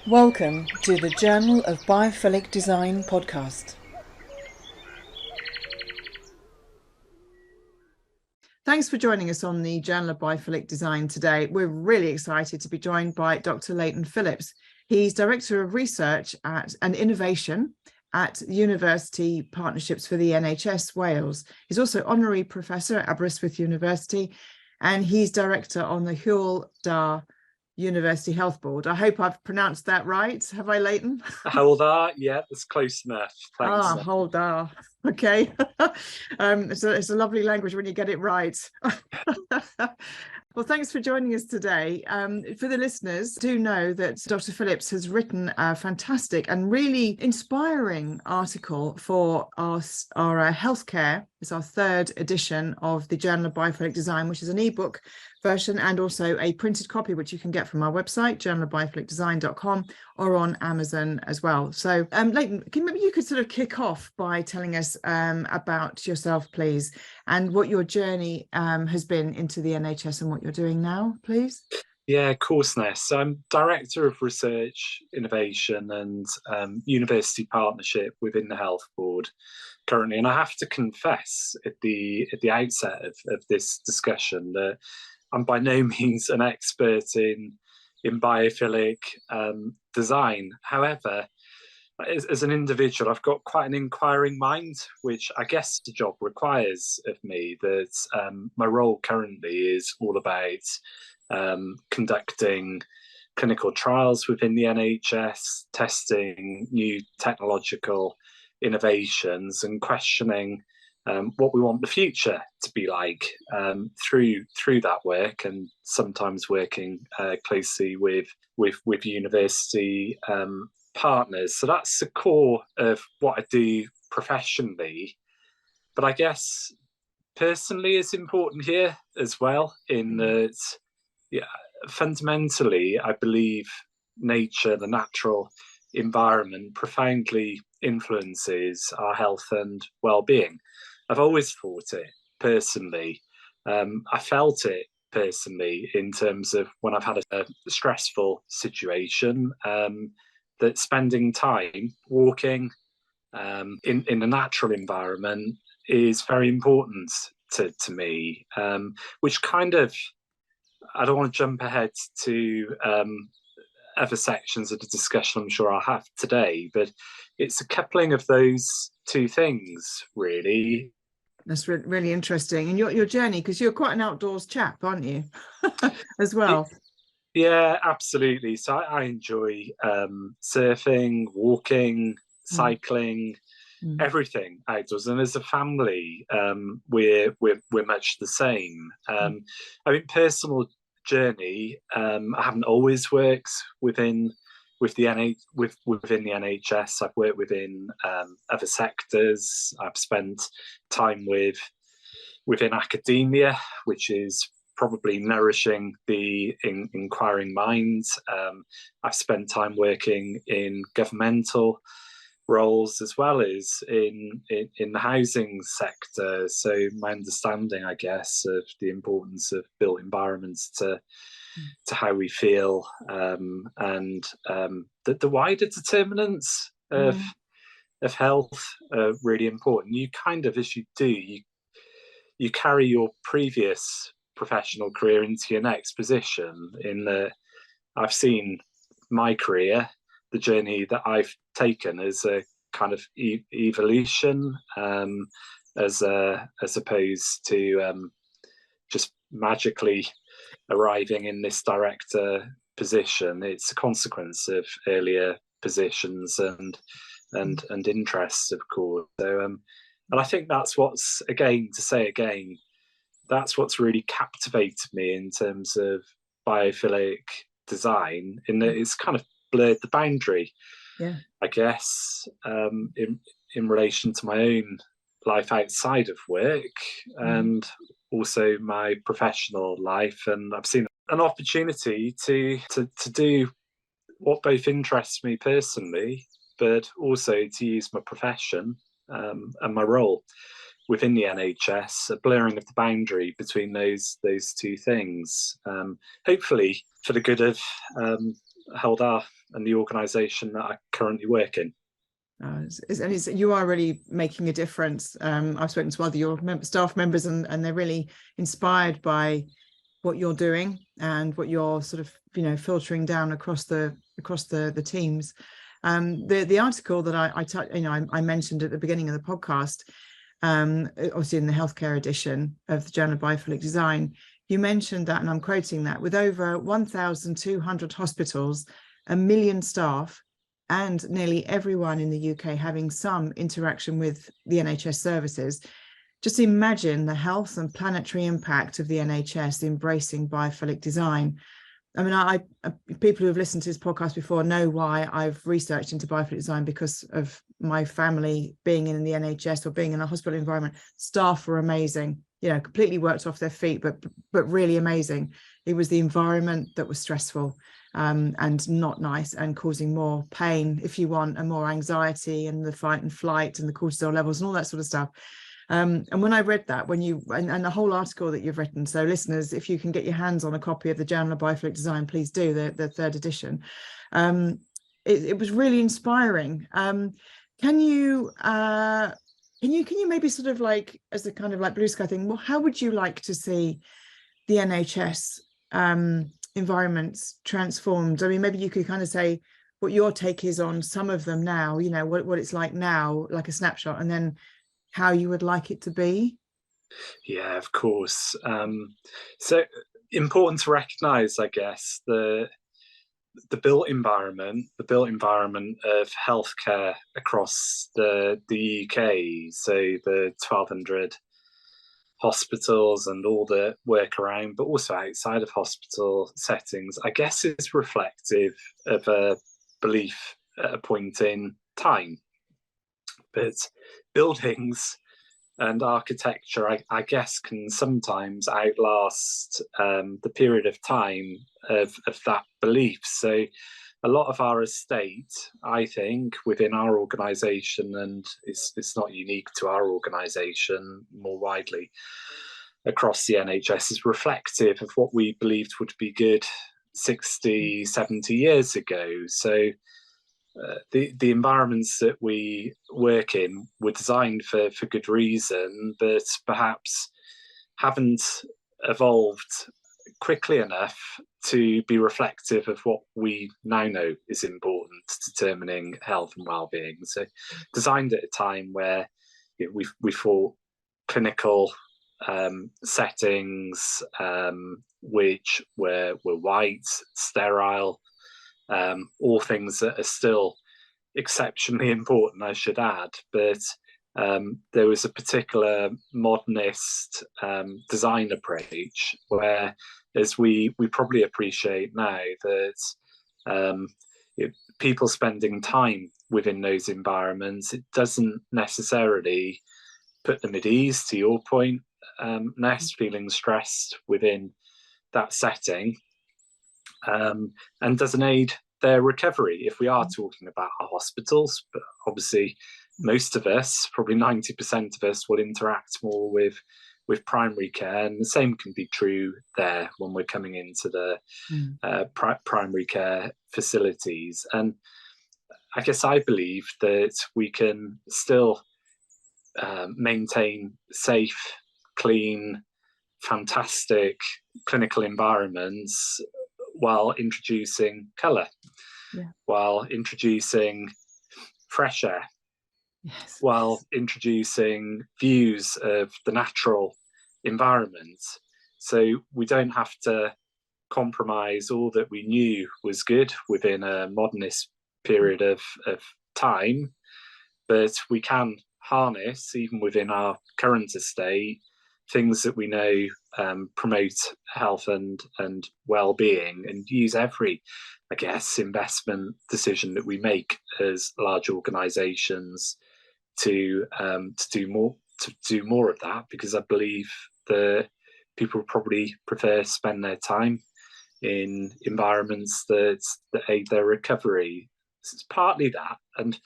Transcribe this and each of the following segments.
Welcome to the Journal of Biophilic Design podcast. Thanks for joining us on the Journal of Biophilic Design today. We're really excited to be joined by Dr. Leighton Phillips. He's Director of Research and Innovation at University Partnerships for the NHS Wales. He's also Honorary Professor at Aberystwyth University, and he's Director on the Hywel University Health Board. I hope I've pronounced that right. Have I, Leighton? Hywel, yeah, that's close enough. Thanks. Hywel. Okay. It's a lovely language when you get it right. Well, thanks for joining us today. For the listeners, do know that Dr. Phillips has written a fantastic and really inspiring article for our healthcare. It's our third edition of the Journal of Biophilic Design, which is an ebook version and also a printed copy, which you can get from our website, journalofbiophilicdesign.com, or on Amazon as well. So, Leighton, maybe you could sort of kick off by telling us about yourself, please, and what your journey has been into the NHS and what you're doing now, please. Yeah, of course, Ness. So I'm Director of Research, Innovation and University Partnership within the Health Board currently. And I have to confess at the outset of this discussion that I'm by no means an expert in biophilic design. However, as an individual, I've got quite an inquiring mind, which I guess the job requires of me. That my role currently is all about conducting clinical trials within the NHS, testing new technological innovations and questioning what we want the future to be like through that work, and sometimes working closely with university partners. So that's the core of what I do professionally. But I guess personally is important here as well, in that fundamentally I believe nature, the natural environment, profoundly influences our health and well-being. I've always thought it personally. I felt it personally in terms of when I've had a stressful situation, that spending time walking in a natural environment is very important to me, which kind of, I don't want to jump ahead to other sections of the discussion I'm sure I'll have today, but it's a coupling of those two things, really. That's really interesting. And your journey, because you're quite an outdoors chap, aren't you, as well? Yeah, absolutely. So I enjoy surfing, walking, cycling, everything outdoors. And as a family, we're much the same. I mean, personal journey, I haven't always worked within the NHS. I've worked within other sectors. I've spent time within academia, which is probably nourishing the inquiring minds. I've spent time working in governmental roles as well as in the housing sector. So my understanding, I guess, of the importance of built environments to how we feel, and the wider determinants of health are really important. You kind of, as you do, you carry your previous professional career into your next position. I've seen my career, the journey that I've taken, as a kind of evolution, as opposed to just magically arriving in this director position. It's a consequence of earlier positions and interests, of course. So, and I think that's what's, that's what's really captivated me in terms of biophilic design, in that it's kind of blurred the boundary, I guess, in relation to my own life outside of work and also my professional life. And I've seen an opportunity to do what both interests me personally, but also to use my profession and my role within the NHS, a blurring of the boundary between those two things, hopefully for the good of and the organisation that I currently work in. You are really making a difference. I've spoken to other your staff members, and they're really inspired by what you're doing and what you're sort of filtering down across the teams. The article that I mentioned at the beginning of the podcast, obviously in the healthcare edition of the Journal of Biophilic Design, you mentioned that, and I'm quoting that, with over 1,200 hospitals, 1 million staff, and nearly everyone in the UK having some interaction with the NHS services, just imagine the health and planetary impact of the NHS embracing biophilic design. I mean, people who have listened to this podcast before know why I've researched into biophilic design, because of my family being in the NHS or being in a hospital environment. Staff were amazing, completely worked off their feet, but really amazing. It was the environment that was stressful. And not nice, and causing more pain, if you want, and more anxiety, and the fight and flight and the cortisol levels and all that sort of stuff. And when I read that, and the whole article that you've written, so listeners, if you can get your hands on a copy of the Journal of Biophilic Design, please do, the 3rd edition. It was really inspiring. Can you maybe sort of like, as a kind of like blue sky thing, well, how would you like to see the NHS environments transformed? I mean, maybe you could kind of say what your take is on some of them now, what it's like now, like a snapshot, and then how you would like it to be. Yeah, of course. So important to recognise, I guess, the built environment of healthcare across the UK. So the 1,200 hospitals and all the work around, but also outside of hospital settings, I guess is reflective of a belief at a point in time. But buildings and architecture, I guess, can sometimes outlast the period of time of that belief. So a lot of our estate, I think, within our organisation, and it's not unique to our organisation, more widely across the NHS, is reflective of what we believed would be good 60, 70 years ago. So the environments that we work in were designed for good reason, but perhaps haven't evolved quickly enough to be reflective of what we now know is important to determining health and well-being. So designed at a time where we thought clinical settings, which were white, sterile, all things that are still exceptionally important, I should add. But there was a particular modernist design approach where, as we probably appreciate now, that people spending time within those environments, it doesn't necessarily put them at ease, to your point, Ness, feeling stressed within that setting, and doesn't aid their recovery if we are talking about our hospitals. But obviously most of us, probably 90% of us, will interact more with primary care, and the same can be true there when we're coming into the primary care facilities. And I guess I believe that we can still maintain safe, clean, fantastic clinical environments while introducing colour, while introducing fresh air, while introducing views of the natural environment. So we don't have to compromise all that we knew was good within a modernist period of time, but we can harness, even within our current estate, things that we know promote health and well-being, and use every, I guess, investment decision that we make as large organisations to do more of that, because I believe that people probably prefer to spend their time in environments that aid their recovery. So it's partly that, and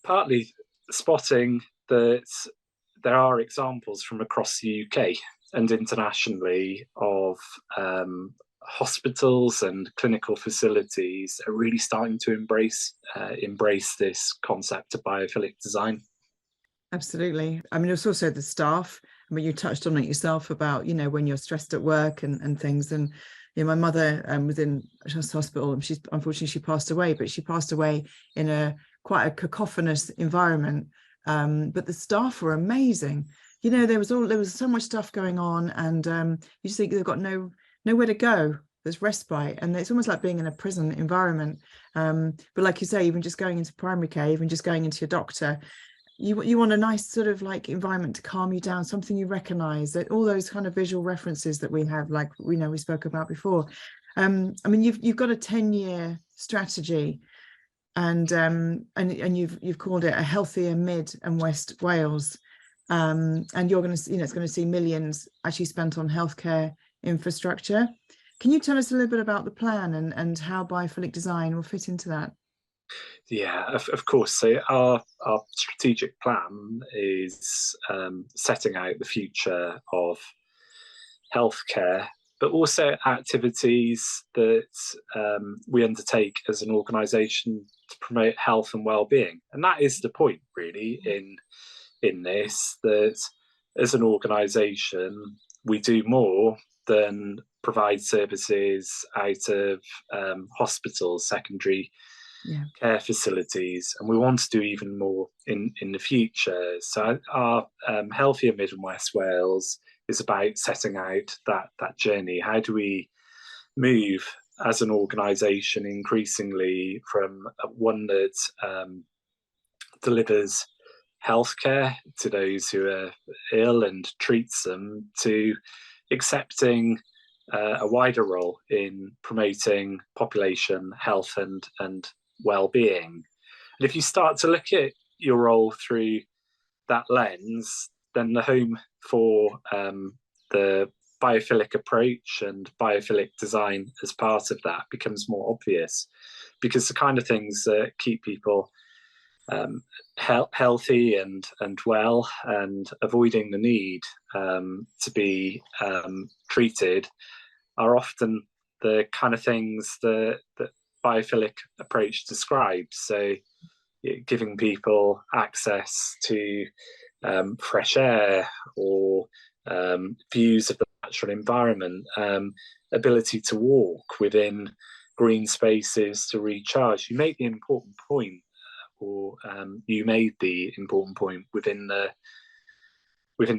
partly spotting that there are examples from across the UK and internationally of hospitals and clinical facilities are really starting to embrace this concept of biophilic design. Absolutely. I mean, it's also the staff. I mean, you touched on it yourself about, you know, when you're stressed at work and things. And, you know, my mother was in hospital, and unfortunately she passed away, but she passed away in a quite a cacophonous environment. But the staff were amazing. You know, there was so much stuff going on, and you just think they've got nowhere to go. There's respite, and it's almost like being in a prison environment. But like you say, even just going into primary care, even just going into your doctor, you want a nice sort of like environment to calm you down, something you recognize, that all those kind of visual references that we have, like we spoke about before. I mean, you've got a 10-year strategy, and you've called it a healthier Mid and West Wales, and you're going to, you know, it's going to see millions actually spent on healthcare infrastructure. Can you tell us a little bit about the plan and how biophilic design will fit into that? Yeah, of course. So our strategic plan is setting out the future of healthcare, but also activities that we undertake as an organisation to promote health and well-being. And that is the point, really, in this, that as an organisation, we do more than provide services out of hospitals, secondary care facilities, and we want to do even more in the future. So our Healthier Mid and West Wales is about setting out that journey. How do we move as an organisation increasingly from one that delivers healthcare to those who are ill and treats them, to accepting a wider role in promoting population health and well-being. And if you start to look at your role through that lens, then the home for the biophilic approach and biophilic design as part of that becomes more obvious, because the kind of things that keep people healthy and well, and avoiding the need to be treated, are often the kind of things that biophilic approach describes. So giving people access to fresh air, or views of the natural environment, ability to walk within green spaces to recharge. You make the important point, or you made the important point within the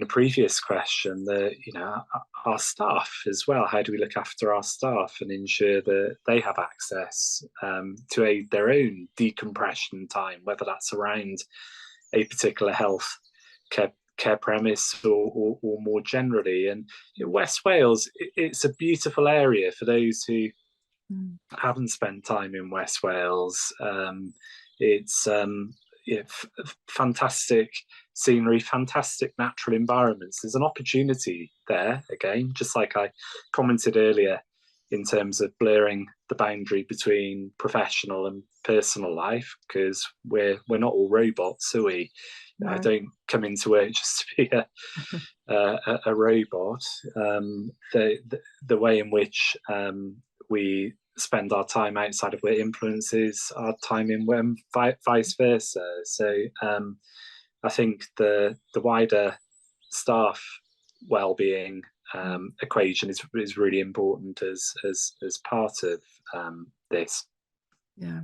previous question, that, you know, our staff as well. How do we look after our staff and ensure that they have access to their own decompression time, whether that's around a particular health care premise or more generally. And West Wales, it's a beautiful area for those who haven't spent time in West Wales. It's fantastic scenery, fantastic natural environments. There's an opportunity there, again, just like I commented earlier, in terms of blurring the boundary between professional and personal life, because we're not all robots, are we? No. I don't come into work just to be a robot. The way in which we spend our time outside of work influences our time in work, vice versa. So I think the wider staff well-being equation is really important as part of this. Yeah,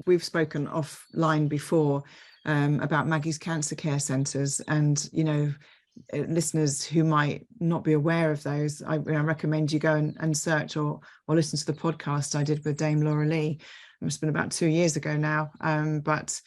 we've spoken offline before about Maggie's cancer care centres, and listeners who might not be aware of those, I recommend you go and search or listen to the podcast I did with Dame Laura Lee. It's been about 2 years ago now, but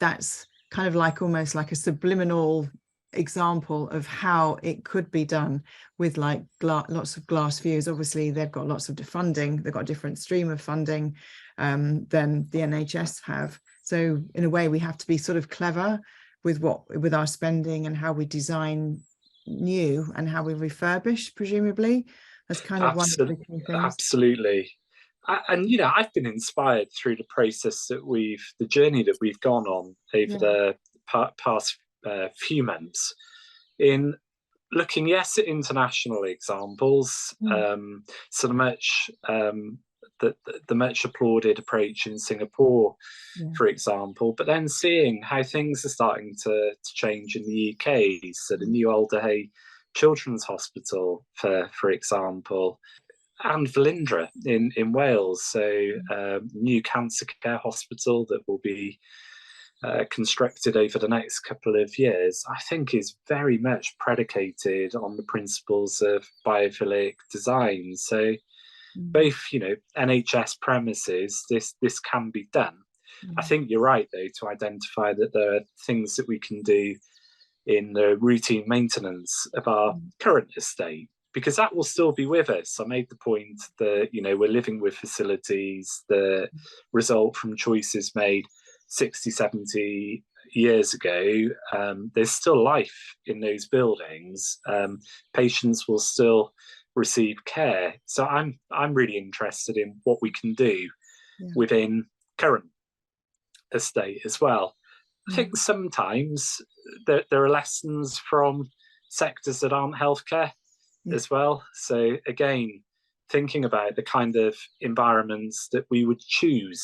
that's kind of like almost like a subliminal example of how it could be done with like lots of glass views. Obviously they've got lots of funding, they've got a different stream of funding than the NHS have. So in a way we have to be sort of clever with our spending and how we design new and how we refurbish, presumably. That's kind of one of the key things. Absolutely. And I've been inspired through the process the journey that we've gone on over the past few months, in looking, yes, at international examples, so the much applauded approach in Singapore, for example, but then seeing how things are starting to change in the UK. So the new Alderhay Children's Hospital, for example, and Velindre in Wales, so new cancer care hospital that will be constructed over the next couple of years, I think is very much predicated on the principles of biophilic design. So both, NHS premises, this can be done. I think you're right, though, to identify that there are things that we can do in the routine maintenance of our current estate, because that will still be with us. I made the point that, we're living with facilities that result from choices made 60, 70 years ago. There's still life in those buildings. Patients will still receive care. So I'm really interested in what we can do within current estate as well. I think sometimes there are lessons from sectors that aren't healthcare as well. So again, thinking about the kind of environments that we would choose,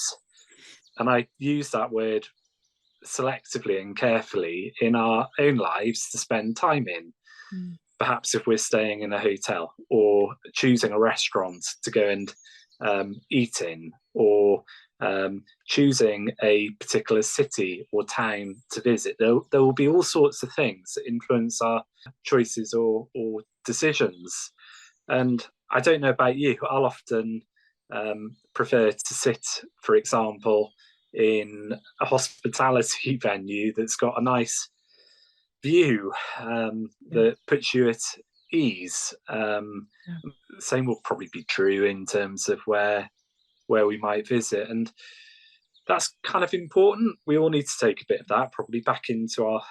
and I use that word selectively and carefully, in our own lives to spend time in. Perhaps if we're staying in a hotel, or choosing a restaurant to go and eat in, or choosing a particular city or town to visit. There will be all sorts of things that influence our choices or decisions. And I don't know about you, I'll often prefer to sit, for example, in a hospitality venue that's got a nice view that puts you at ease. Same will probably be true in terms of where we might visit, and that's kind of important. We all need to take a bit of that probably back into our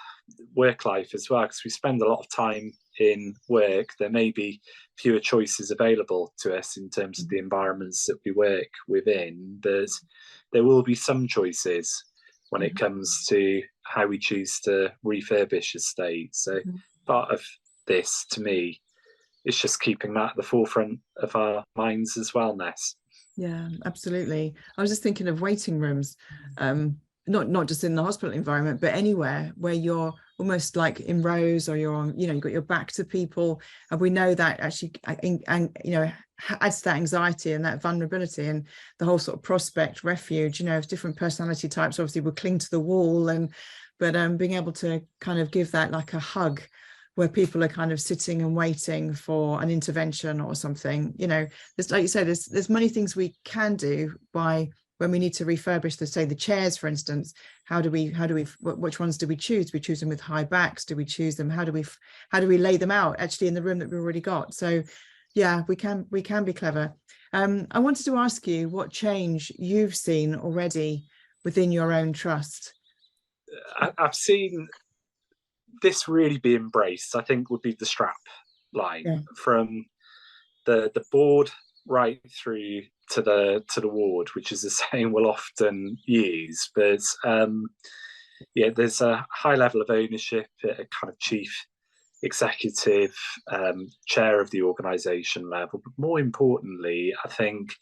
work life as well, because we spend a lot of time in work. There may be fewer choices available to us in terms of the environments that we work within, but there will be some choices when it comes to how we choose to refurbish estates. So part of this, to me, is just keeping that at the forefront of our minds as well, Ness. Yeah, absolutely. I was just thinking of waiting rooms, not just in the hospital environment, but anywhere where you're almost like in rows, or you're on, you've got your back to people, and we know that actually, adds to that anxiety and that vulnerability, and the whole sort of prospect refuge, of different personality types obviously will cling to the wall, but being able to kind of give that like a hug, where people are kind of sitting and waiting for an intervention or something. There's, like you say, there's many things we can do by when we need to refurbish the chairs, for instance. Which ones do we choose? Do we choose them with high backs? Do we choose them? How do we lay them out actually in the room that we've already got? So yeah, we can be clever. I wanted to ask you what change you've seen already within your own trust. I've seen this really be embraced, I think, would be the strap line from the board right through to the ward, which is the saying we'll often use. But there's a high level of ownership at a kind of chief executive, chair of the organisation level. But more importantly, I think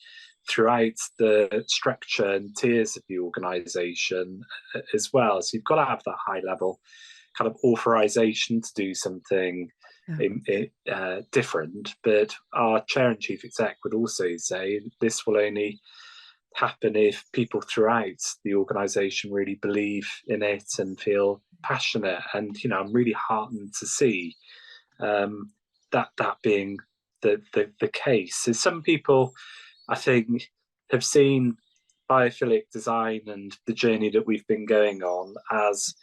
throughout the structure and tiers of the organisation as well. So you've got to have that high level kind of authorization to do something different. But our chair and chief exec would also say this will only happen if people throughout the organisation really believe in it and feel passionate. And I'm really heartened to see that being the case. So some people, I think, have seen biophilic design and the journey that we've been going on as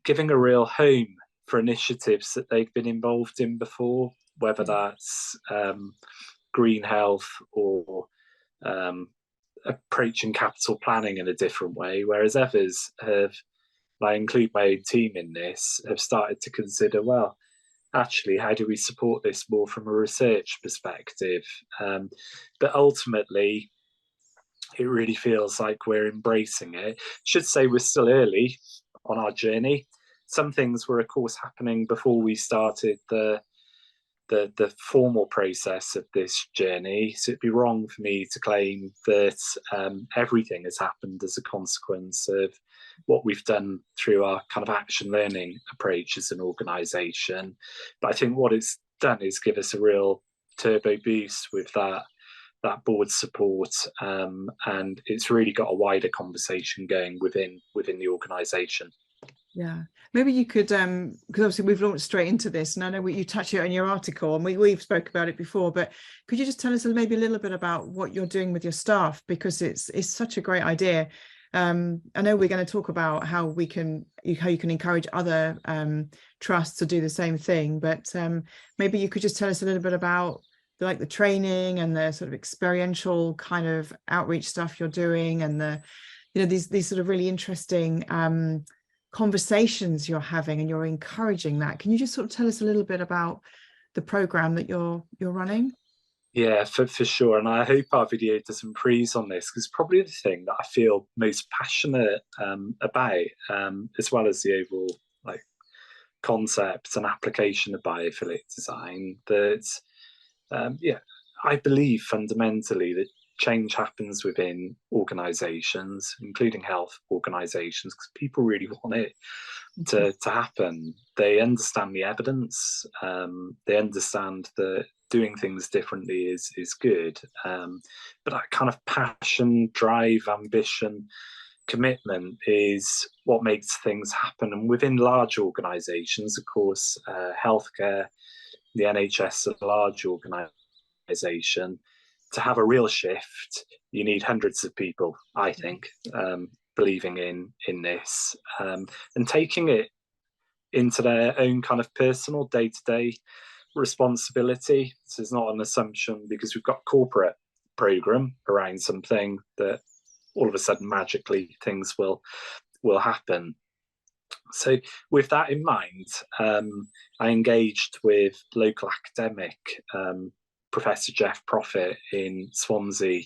giving a real home for initiatives that they've been involved in before, whether that's green health or approaching capital planning in a different way, whereas others have, I include my own team in this, have started to consider, well, actually, how do we support this more from a research perspective? But ultimately, it really feels like we're embracing it. Should say we're still early on our journey. some things were, of course, happening before we started the formal process of this journey. So it'd be wrong for me to claim that everything has happened as a consequence of what we've done through our kind of action learning approach as an organisation. But I think what it's done is give us a real turbo boost with that board support, and it's really got a wider conversation going within the organisation. Yeah, maybe you could, because obviously we've launched straight into this, and I know you touch it on your article, and we've spoke about it before, but could you just tell us maybe a little bit about what you're doing with your staff, because it's such a great idea. I know we're going to talk about how you can encourage other trusts to do the same thing, but maybe you could just tell us a little bit about the training and the sort of experiential kind of outreach stuff you're doing, and these sort of really interesting conversations you're having, and you're encouraging that. Can you just sort of tell us a little bit about the program that you're running? Yeah, for sure. And I hope our video does improve on this, because probably the thing that I feel most passionate about, as well as the overall concept and application of biophilic design, that I believe fundamentally that change happens within organisations, including health organisations, because people really want it to happen. They understand the evidence. They understand that doing things differently is good. But that kind of passion, drive, ambition, commitment is what makes things happen. And within large organisations, of course, healthcare, the NHS, a large organisation, to have a real shift, you need hundreds of people, I think, believing in this, and taking it into their own kind of personal day-to-day responsibility. This is not an assumption because we've got a corporate program around something that all of a sudden magically things will happen. So with that in mind, I engaged with local academic, Professor Jeff Profit in Swansea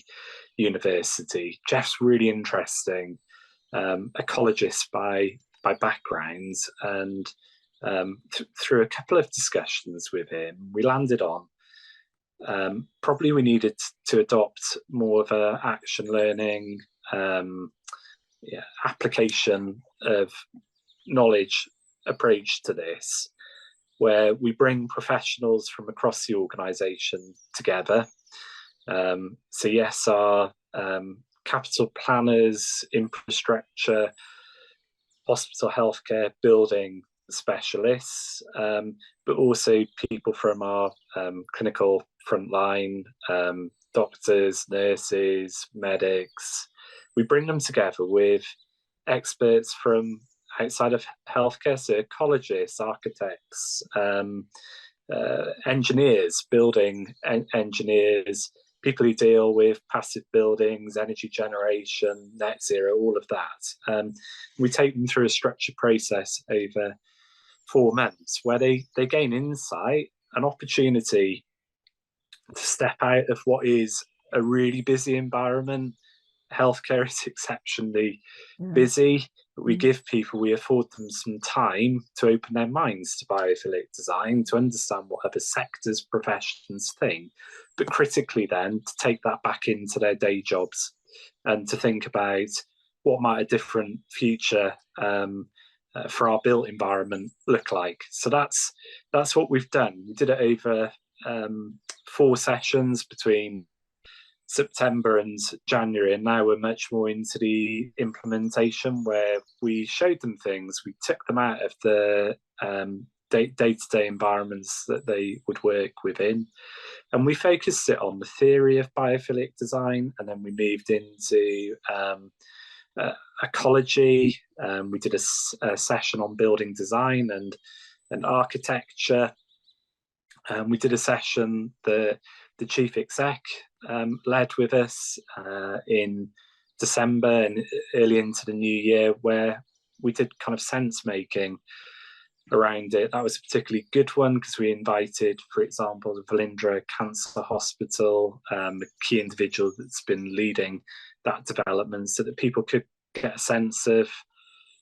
University. Jeff's really interesting, ecologist by background, and through a couple of discussions with him, we landed on probably we needed to adopt more of a action learning, application of knowledge approach to this, where we bring professionals from across the organisation together. So yes, our capital planners, infrastructure, hospital healthcare, building specialists, but also people from our clinical frontline, doctors, nurses, medics. We bring them together with experts from outside of healthcare, so ecologists, architects, engineers, building engineers, people who deal with passive buildings, energy generation, net zero, all of that. We take them through a structured process over 4 months where they gain insight, an opportunity to step out of what is a really busy environment. Healthcare is exceptionally busy, but we afford them some time to open their minds to biophilic design, to understand what other sectors, professions think, but critically then to take that back into their day jobs and to think about what might a different future for our built environment look like. So that's what we've done. We did it over 4 sessions between September and January, and now we're much more into the implementation, where we showed them things, we took them out of the day-to-day environments that they would work within, and we focused it on the theory of biophilic design, and then we moved into ecology. We did a session on building design and architecture. We did a session that the chief exec led with us in December and early into the new year, where we did kind of sense making around it. That was a particularly good one because we invited, for example, the Velindre Cancer Hospital, the key individual that's been leading that development, so that people could get a sense of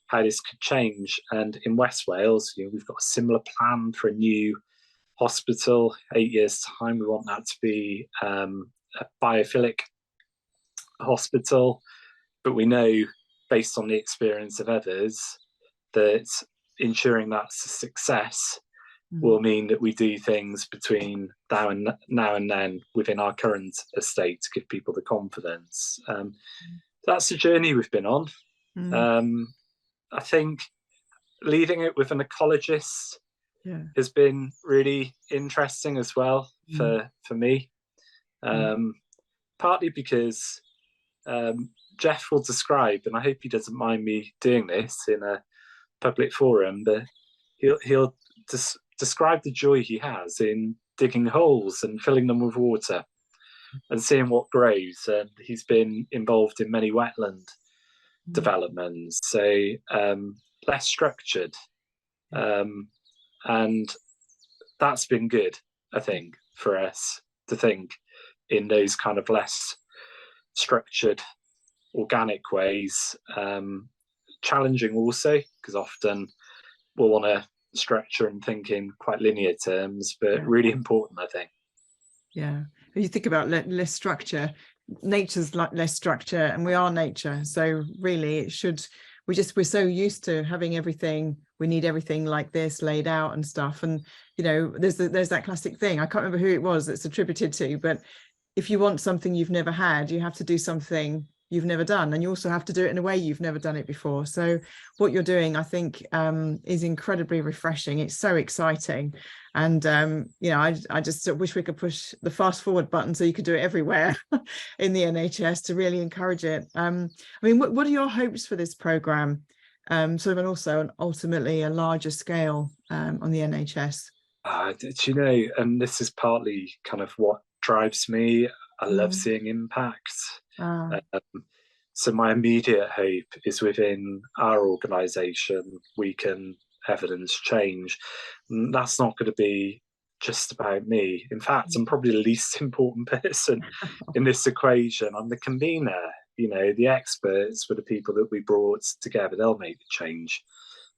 how this could change. And in West Wales, we've got a similar plan for a new hospital. 8 years' time, we want that to be a biophilic hospital. But we know, based on the experience of others, that ensuring that's a success will mean that we do things between now and then within our current estate to give people the confidence. That's the journey we've been on. I think leaving it with an ecologist has been really interesting as well for me. Partly because Jeff will describe, and I hope he doesn't mind me doing this in a public forum, but he'll describe the joy he has in digging holes and filling them with water and seeing what grows. And he's been involved in many wetland developments, so less structured, and that's been good, I think, for us to think in those kind of less structured, organic ways. Challenging also, because often we'll want to structure and think in quite linear terms, but really important, I think. Yeah, when you think about less structure, nature's like less structure, and we are nature, so really it should, we're so used to having everything, we need everything like this laid out and stuff. And there's that classic thing, I can't remember who it was it's attributed to, but if you want something you've never had, you have to do something you've never done, and you also have to do it in a way you've never done it before. So what you're doing, I think, is incredibly refreshing. It's so exciting, and I just wish we could push the fast forward button so you could do it everywhere in the NHS to really encourage it. I mean, what are your hopes for this programme, sort of, and also ultimately a larger scale on the NHS? And this is partly kind of what drives me. I love seeing impact. So my immediate hope is within our organisation we can evidence change. And that's not going to be just about me. In fact, I'm probably the least important person in this equation. I'm the convener. The experts were the people that we brought together. They'll make the change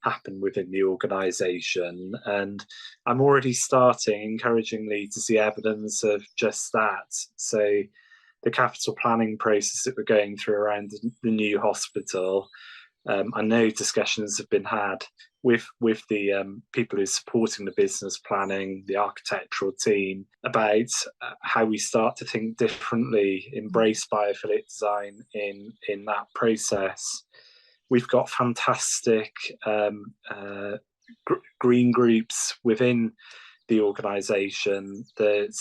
happen within the organisation, and I'm already starting encouragingly to see evidence of just that. So the capital planning process that we're going through around the new hospital, I know discussions have been had with the people who are supporting the business planning, the architectural team, about how we start to think differently, embrace biophilic design in that process. We've got fantastic green groups within the organisation that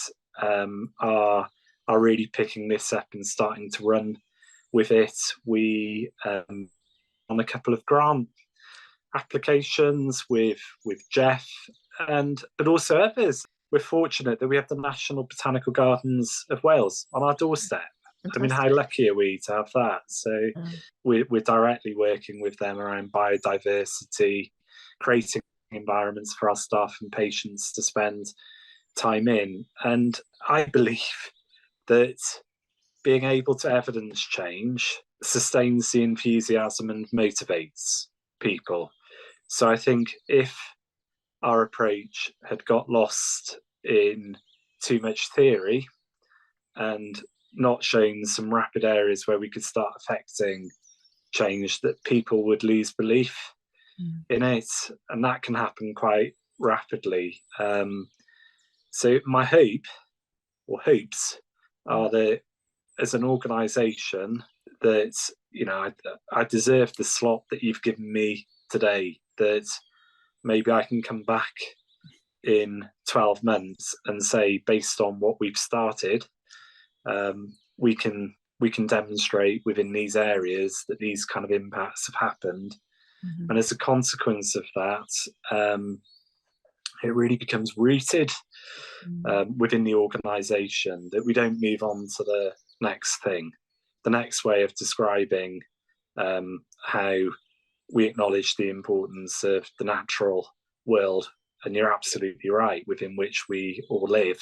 are really picking this up and starting to run with it. We on a couple of grant applications with Jeff, but also others. We're fortunate that we have the National Botanical Gardens of Wales on our doorstep. Fantastic. I mean, how lucky are we to have that? So we're directly working with them around biodiversity, creating environments for our staff and patients to spend time in. And I believe that being able to evidence change sustains the enthusiasm and motivates people. So I think if our approach had got lost in too much theory and not shown some rapid areas where we could start affecting change, that people would lose belief in it, and that can happen quite rapidly. So my hope, or hopes, are that as an organisation that, I deserve the slot that you've given me today, that maybe I can come back in 12 months and say, based on what we've started, we can demonstrate within these areas that these kind of impacts have happened. And as a consequence of that, it really becomes rooted within the organisation, that we don't move on to the next thing, the next way of describing how we acknowledge the importance of the natural world, and you're absolutely right, within which we all live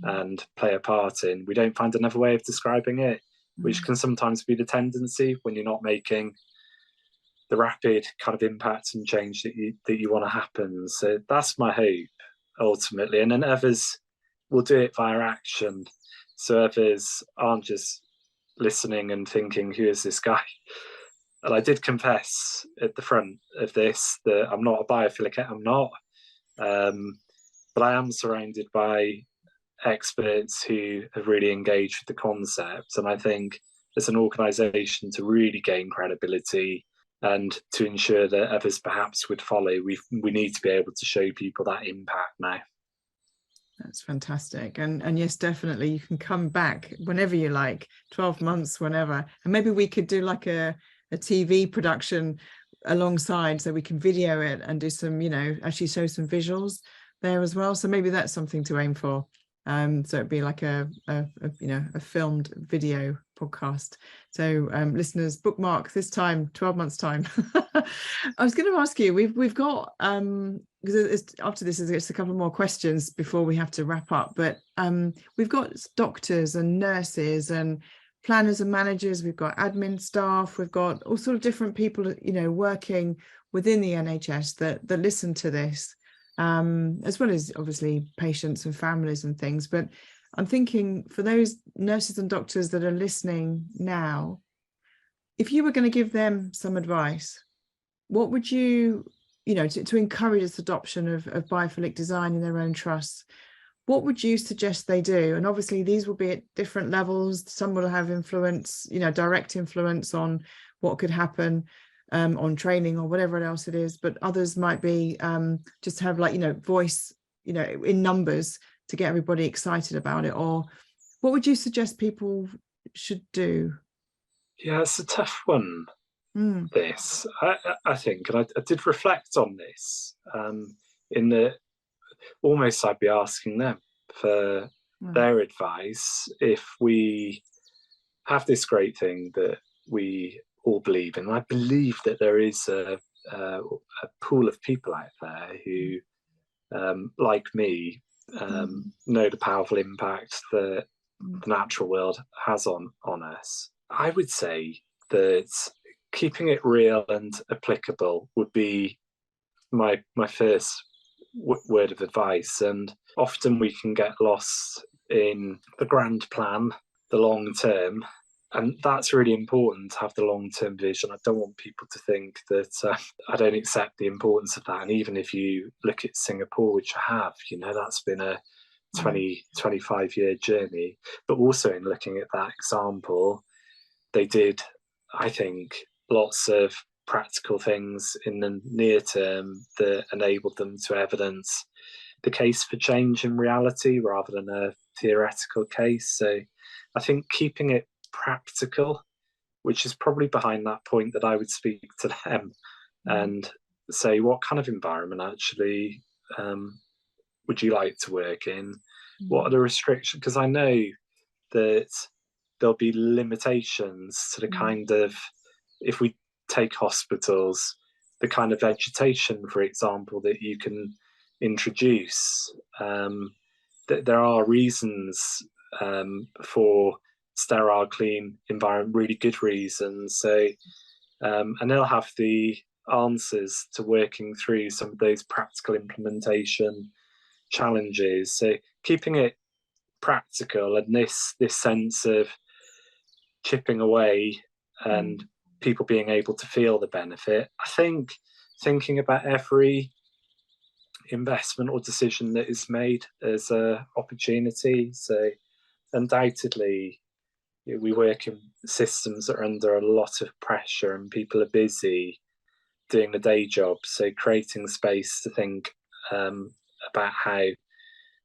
and play a part in. We don't find another way of describing it, which can sometimes be the tendency when you're not making the rapid kind of impact and change that you want to happen. So that's my hope ultimately, and then others will do it via action. So others aren't just listening and thinking, who is this guy? And I did confess at the front of this that I'm not a biophilic, I'm not. But I am surrounded by experts who have really engaged with the concept. And I think as an organisation, to really gain credibility and to ensure that others perhaps would follow, we need to be able to show people that impact now. That's fantastic. And yes, definitely, you can come back whenever you like, 12 months, whenever. And maybe we could do like a TV production alongside, so we can video it and do some, actually show some visuals there as well. So maybe that's something to aim for. So it'd be like a filmed video podcast. So listeners, bookmark this time, 12 months time. I was going to ask you, we've got because after this is just a couple more questions before we have to wrap up, but we've got doctors and nurses and planners and managers, we've got admin staff, we've got all sort of different people working within the NHS that listen to this, as well as obviously patients and families and things. But I'm thinking, for those nurses and doctors that are listening now, if you were going to give them some advice, what would you, to encourage this adoption of biophilic design in their own trusts, what would you suggest they do? And obviously these will be at different levels. Some will have influence, direct influence on what could happen on training or whatever else it is, but others might be just have voice, in numbers to get everybody excited about it. Or what would you suggest people should do? Yeah, it's a tough one. This, I think, and I did reflect on this in the almost I'd be asking them for their advice. If we have this great thing that we all believe in, I believe that there is a pool of people out there who, like me, know the powerful impact that the natural world has on us. I would say that keeping it real and applicable would be my first word of advice. And often we can get lost in the grand plan, the long term, and that's really important, to have the long-term vision. I don't want people to think that I don't accept the importance of that. And even if you look at Singapore, which I have, that's been a 25-year journey. But also in looking at that example, they did, I think, lots of practical things in the near term that enabled them to evidence the case for change in reality rather than a theoretical case. So I think keeping it practical, which is probably behind that point, that I would speak to them and say, what kind of environment actually would you like to work in? What are the restrictions? Because I know that there'll be limitations to the kind of, if we take hospitals, the kind of vegetation, for example, that you can introduce. There are reasons for sterile, clean environment, really good reasons. So, and they'll have the answers to working through some of those practical implementation challenges. So keeping it practical and this sense of chipping away and people being able to feel the benefit. I think thinking about every investment or decision that is made as an opportunity. So undoubtedly, we work in systems that are under a lot of pressure and people are busy doing the day job. So creating space to think about how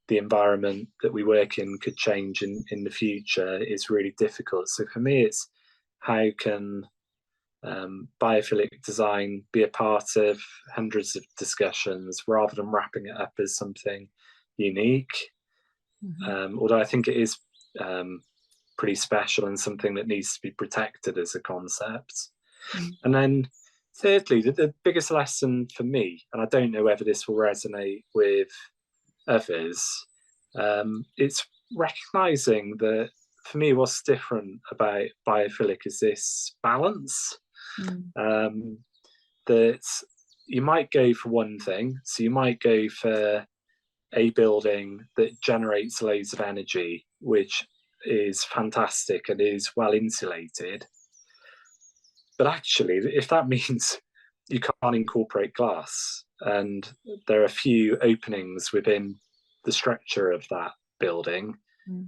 the environment that we work in could change in the future is really difficult. So for me, it's how can biophilic design be a part of hundreds of discussions rather than wrapping it up as something unique. Although I think it is pretty special and something that needs to be protected as a concept. And then thirdly, the biggest lesson for me, and I don't know whether this will resonate with others, it's recognizing that for me what's different about biophilic is this balance. that you might go for one thing. So you might go for a building that generates loads of energy, which is fantastic and is well insulated. But actually, if that means you can't incorporate glass and there are a few openings within the structure of that building,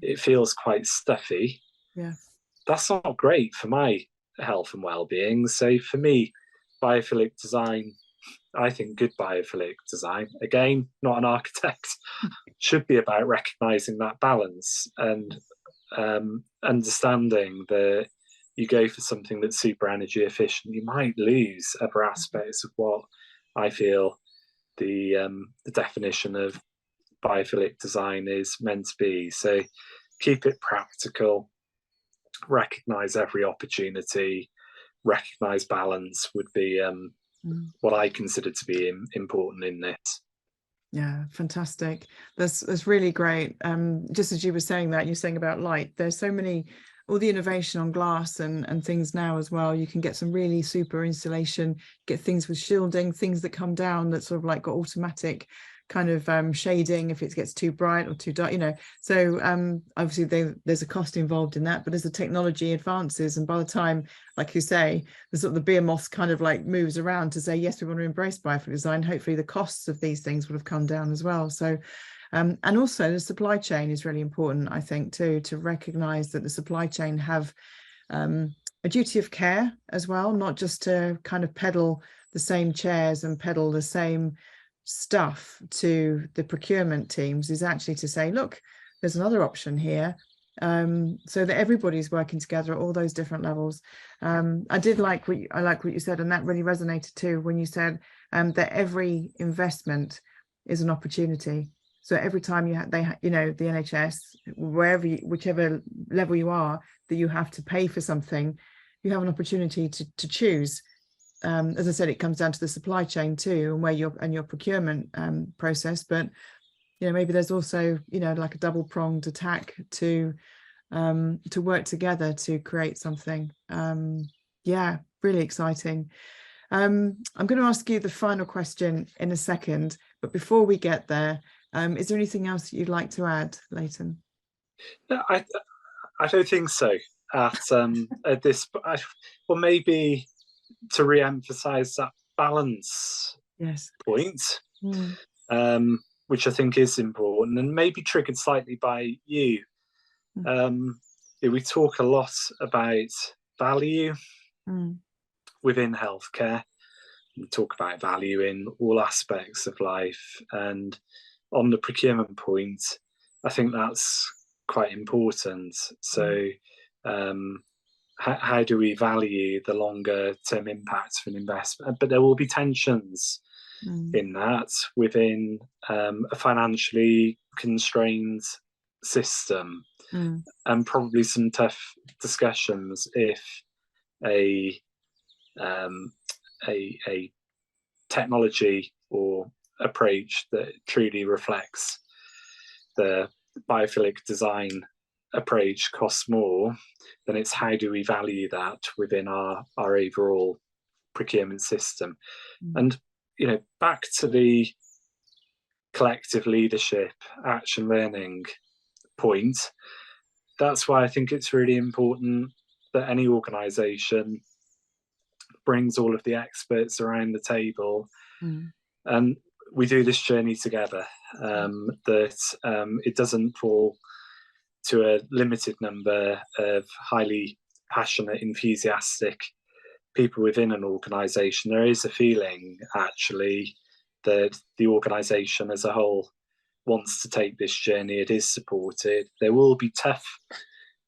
it feels quite stuffy. Yeah. That's not great for my health and well-being. So for me, biophilic design, I think good biophilic design, again, not an architect, should be about recognizing that balance and understanding that you go for something that's super energy efficient, you might lose other aspects of what I feel the definition of biophilic design is meant to be. So keep it practical, recognize every opportunity, recognize balance would be what I consider to be important in this. Yeah, fantastic. That's really great. Just as you were saying that, you're saying about light, there's so many, all the innovation on glass and things now as well. You can get some really super insulation, get things with shielding, things that come down that sort of like got automatic kind of shading if it gets too bright or too dark, you know. So obviously there's a cost involved in that, but as the technology advances and by the time, like you say, the sort of the behemoth kind of like moves around to say, yes, we want to embrace biophilic design, hopefully the costs of these things would have come down as well. So and also the supply chain is really important, I think, too, to recognize that the supply chain have a duty of care as well, not just to kind of peddle the same chairs and peddle the same stuff to the procurement teams, is actually to say, look, there's another option here, so that everybody's working together at all those different levels. I did like what you said, and that really resonated too when you said that every investment is an opportunity. So every time the NHS, whichever level you are, that you have to pay for something, you have an opportunity to choose. As I said, it comes down to the supply chain too, and where your procurement process. But maybe there's also like a double-pronged attack to work together to create something. Yeah, really exciting. I'm going to ask you the final question in a second, but before we get there, is there anything else you'd like to add, Leighton? No, I don't think so. At this, well, maybe to re-emphasize that balance point, which I think is important, and maybe triggered slightly by you. We talk a lot about value within healthcare. We talk about value in all aspects of life, and on the procurement point, I think that's quite important. So how do we value the longer term impact of an investment? But there will be tensions in that within a financially constrained system, and probably some tough discussions if a technology or approach that truly reflects the biophilic design approach costs more, then it's how do we value that within our overall procurement system. And back to the collective leadership, action learning point, that's why I think it's really important that any organisation brings all of the experts around the table and we do this journey together, that it doesn't fall to a limited number of highly passionate, enthusiastic people within an organisation. There is a feeling, actually, that the organisation as a whole wants to take this journey. It is supported. There will be tough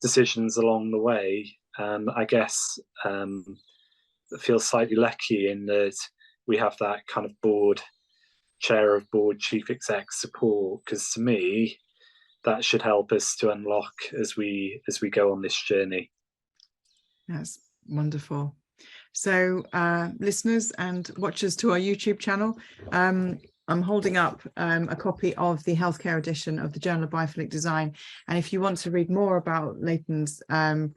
decisions along the way. I guess I feel slightly lucky in that we have that kind of board, chair of board, chief exec support, because to me, that should help us to unlock as we go on this journey. That's wonderful. So listeners and watchers to our YouTube channel, I'm holding up a copy of the healthcare edition of the Journal of Biophilic Design. And if you want to read more about Leighton's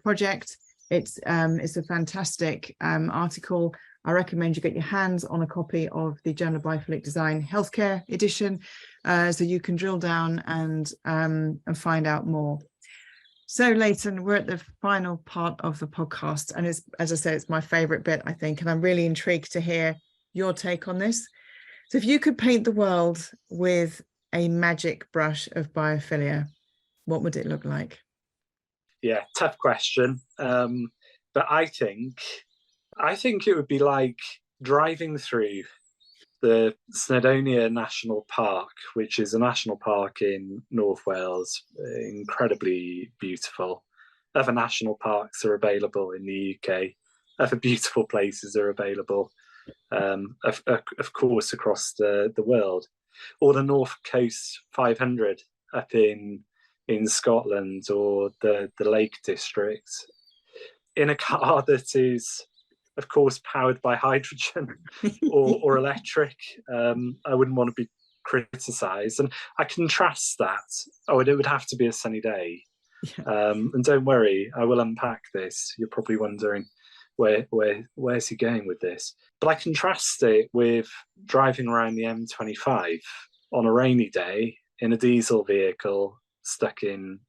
project, it's a fantastic article I recommend you get your hands on a copy of the Journal of Biophilic Design Healthcare edition, so you can drill down and find out more. So Leighton, we're at the final part of the podcast, and it's, as I said, it's my favourite bit, I think, and I'm really intrigued to hear your take on this. So if you could paint the world with a magic brush of biophilia, what would it look like? Yeah, tough question. But I think it would be like driving through the Snowdonia National Park, which is a national park in North Wales, incredibly beautiful. Other national parks are available in the UK. Other beautiful places are available, of course, across the world. Or the North Coast 500 up in Scotland, or the Lake District, in a car that is, of course, powered by hydrogen or electric. I wouldn't want to be criticised, and I contrast that. Oh, it would have to be a sunny day. Yeah. And don't worry, I will unpack this. You're probably wondering where's he going with this, but I contrast it with driving around the M25 on a rainy day in a diesel vehicle stuck in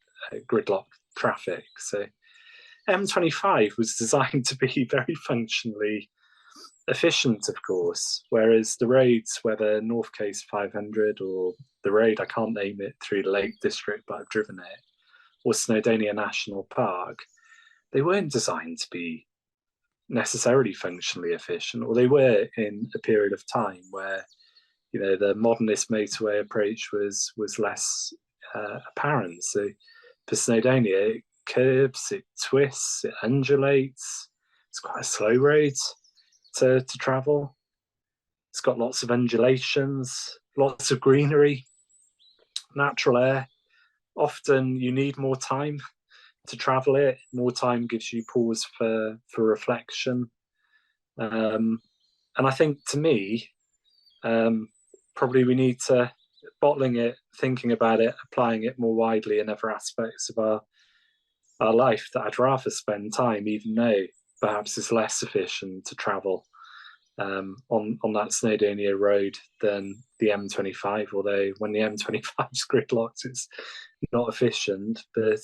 gridlock traffic. So M25 was designed to be very functionally efficient, of course, whereas the roads, whether North Coast 500 or the road, I can't name it, through the Lake District, but I've driven it, or Snowdonia National Park, they weren't designed to be necessarily functionally efficient, or they were in a period of time where, you know, the modernist motorway approach was less apparent. So for Snowdonia, it curves, it twists, it undulates. It's quite a slow road to travel. It's got lots of undulations, lots of greenery, natural air. Often you need more time to travel it. More time gives you pause for reflection. And I think, to me, probably we need to, bottling it, thinking about it, applying it more widely in other aspects of our life, that I'd rather spend time, even though perhaps it's less efficient to travel on that Snowdonia road than the M25, although when the M25's gridlocked, it's not efficient. But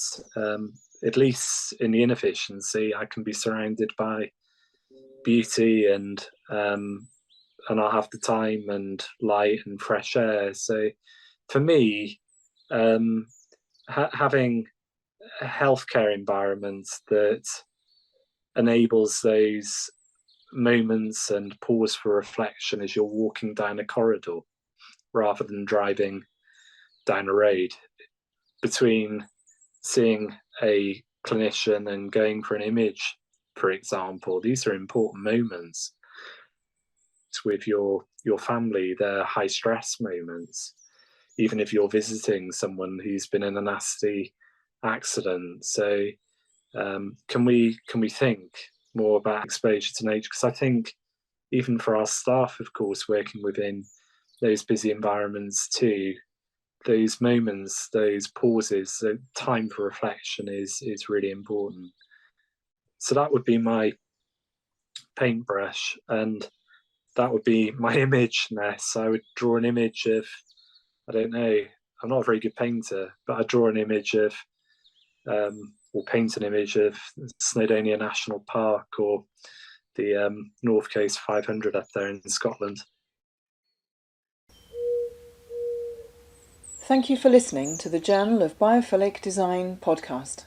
at least in the inefficiency, I can be surrounded by beauty, and I'll have the time and light and fresh air. So for me, having a healthcare environment that enables those moments and pause for reflection as you're walking down a corridor rather than driving down a road, between seeing a clinician and going for an image, for example, these are important moments. With your family, they're high stress moments. Even if you're visiting someone who's been in a nasty accident. So can we think more about exposure to nature? Because I think even for our staff, of course, working within those busy environments too, those moments, those pauses, the time for reflection is really important. So that would be my paintbrush, and that would be my image, Ness. I would draw an image of, I don't know, I'm not a very good painter, but I'd draw an image of, or paint an image of Snowdonia National Park, or the North Coast 500 up there in Scotland. Thank you for listening to the Journal of Biophilic Design podcast.